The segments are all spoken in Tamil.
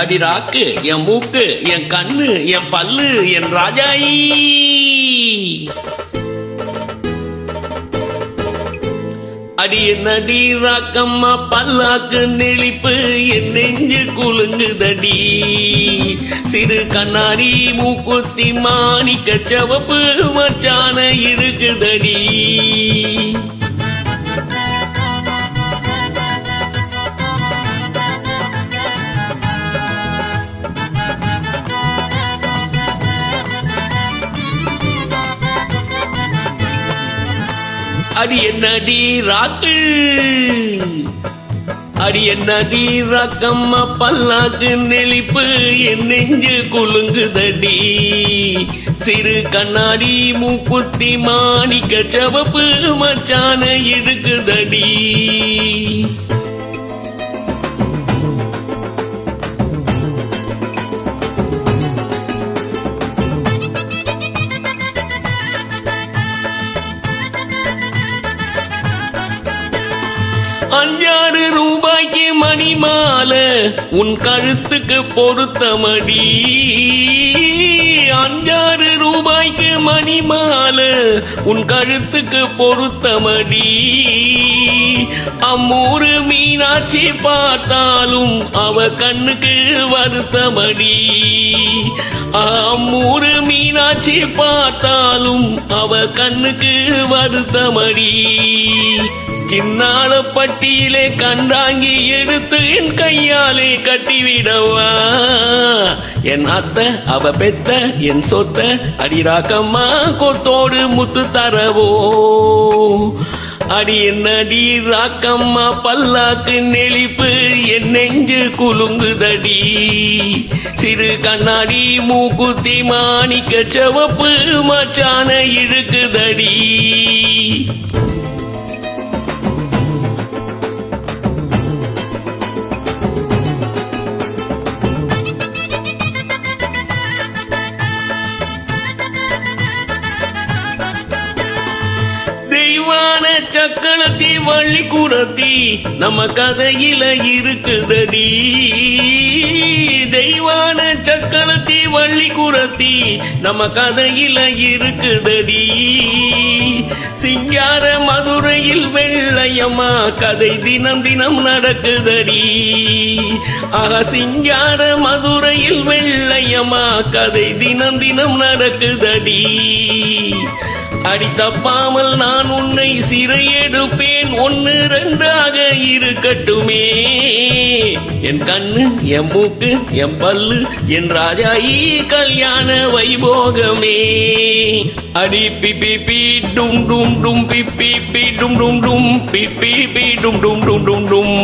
அடி ராக்கு என் மூக்கு என் கண்ணு என் பல்லு என் ராஜாயி. அடி என்னடி ராக்கம்மா பல்லாக்கு நெளிப்பு என் நெஞ்சு குலுங்குதடி. சிறு கண்ணாடி மூக்குத்தி மாணிக்க சவப்பு மச்சான இருக்குதடி. அடி என்னடி ராக்கு அடி என்னடி ராக்கம்மா பல்லாக்கு நெளிப்பு என் நெஞ்சு குலுங்குதடி. சிறு கண்ணாடி மூக்குத்தி மாணிக்க சவப்பு மச்சான இருக்குதடி. அஞ்சாறு ரூபாய்க்கு மணி மாலை உன் கழுத்துக்கு பொருத்தமடி. அஞ்சாறு ரூபாய்க்கு மணி மாலை உன் கழுத்துக்கு பொருத்தமடி. அம்மூரு மீனாட்சி பார்த்தாலும் அவ கண்ணுக்கு வருத்தமடி. அம்மூரு மீனாட்சி பார்த்தாலும் அவ கண்ணுக்கு வருத்தமடி. கிண்ணால பட்டியிலே கண்டாங்கி எடுத்து என் கையாலே கட்டிவிடவா. என் அத்தை அவ பெத்த என் சொத்த அடிராக்கம்மா கொத்தோடு முத்து தரவோ. அடி என்னடி ராக்கம்மா பல்லாக்கு நெளிப்பு என் நெஞ்சு குலுங்குதடி. சிறு கண்ணாடி மூக்குத்தி மாணிக்க சவப்பு மச்சான இழுக்குதடி. சக்களத்தி வள்ளி குரத்தி நம்ம கதையில இருக்குதடி. தெய்வான சக்களத்தி வள்ளி குரத்தி நம்ம கதையில இருக்குதடி. சிங்கார மதுரையில் வெள்ளையம்மா கதை தினம் தினம் நடக்குதடி. ஆக சிங்கார மதுரையில் வெள்ளையம்மா கதை தினம் தினம் நடக்குதடி. அடி தப்பாமல் நான் உன்னை சிறையெடுப்பேன் ஒன்னு ரெண்டாக இருக்கட்டுமே. என் கண்ணு என் மூக்கு என் பல்லு என் ராஜாயி கல்யாண வைபோகமே. அடி பிபி பி டும் டும் டும் பிபி பி டும் டும் டும் பிபி பி டும் டும் டும் டும் டும்.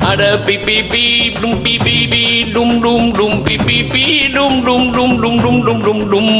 அட பிபி பி டும் பிபி பி டும் டும் டும் பிபி பி டும் டும் டும் டும் டும் டும் டும் டும்.